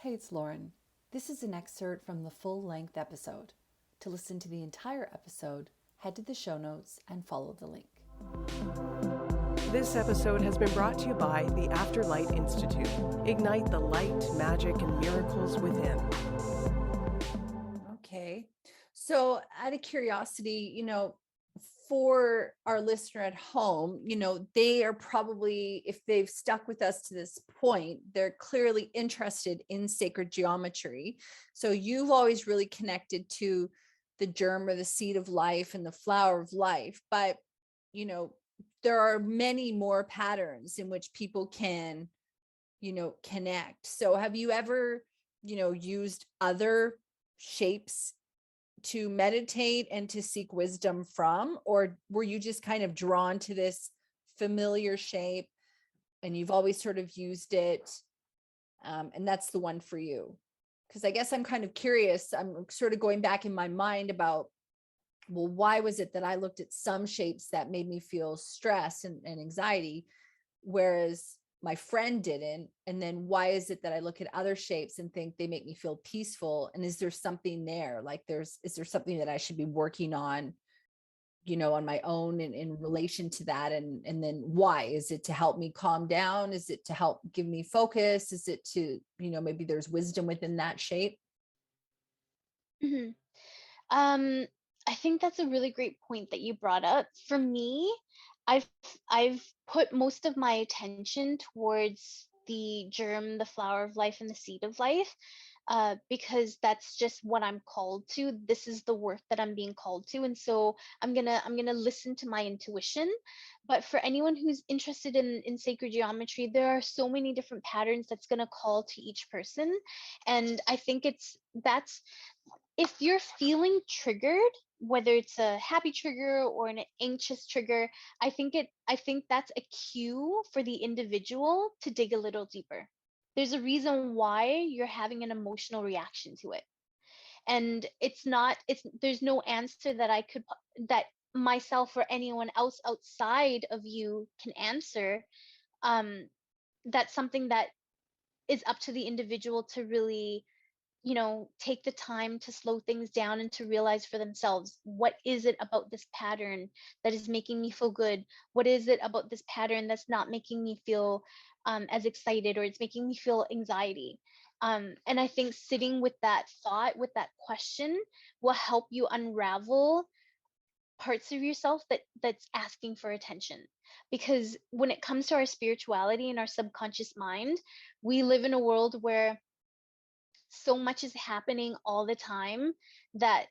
Hey, it's Lauren. This is an excerpt from the full-length episode. To listen to the entire episode, head to the show notes and follow the link. This episode has been brought to you by the Afterlight Institute. Ignite the light, magic, and miracles within. Okay. So out of curiosity, for our listener at home, they are probably, if they've stuck with us to this point, they're clearly interested in sacred geometry. So you've always really connected to the germ or the seed of life and the flower of life. But, there are many more patterns in which people can, connect. So have you ever, used other shapes to meditate and to seek wisdom from, or were you just kind of drawn to this familiar shape and you've always sort of used it, and that's the one for you? Because I guess I'm kind of curious. I'm sort of going back in my mind about, well, why was it that I looked at some shapes that made me feel stress and anxiety, whereas my friend didn't? And then why is it that I look at other shapes and think they make me feel peaceful? And is there something there? Like is there something that I should be working on, on my own in relation to that? And then why? Is it to help me calm down? Is it to help give me focus? Is it to, maybe there's wisdom within that shape? hmm Um, I think that's a really great point that you brought up. For me, I've I've put most of my attention towards the germ, the flower of life, and the seed of life, because that's just what I'm called to. This is the work that I'm being called to, and so I'm gonna listen to my intuition. But for anyone who's interested in sacred geometry, there are so many different patterns that's gonna call to each person, and I think that's if you're feeling triggered, whether it's a happy trigger or an anxious trigger, I think that's a cue for the individual to dig a little deeper. There's a reason why you're having an emotional reaction to it. And it's there's no answer that that myself or anyone else outside of you can answer. Um that's something that is up to the individual to really take the time to slow things down and to realize for themselves, what is it about this pattern that is making me feel good? What is it about this pattern that's not making me feel as excited, or it's making me feel anxiety? And I think sitting with that thought, with that question, will help you unravel parts of yourself that's asking for attention. Because when it comes to our spirituality and our subconscious mind, we live in a world where so much is happening all the time that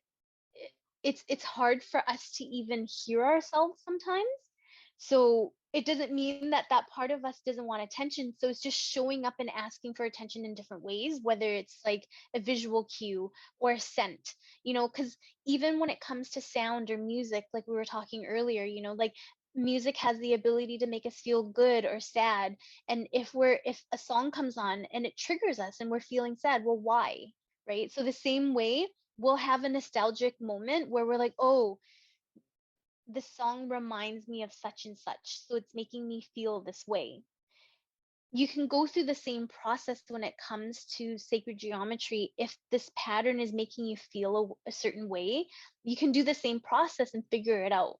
it's hard for us to even hear ourselves sometimes. So it doesn't mean that that part of us doesn't want attention. So it's just showing up and asking for attention in different ways, whether it's like a visual cue or a scent, because even when it comes to sound or music, like we were talking earlier, like music has the ability to make us feel good or sad. And if a song comes on and it triggers us and we're feeling sad, well, why? Right? So the same way, we'll have a nostalgic moment where we're like, oh, this song reminds me of such and such, so it's making me feel this way. You can go through the same process when it comes to sacred geometry. If this pattern is making you feel a certain way, you can do the same process and figure it out.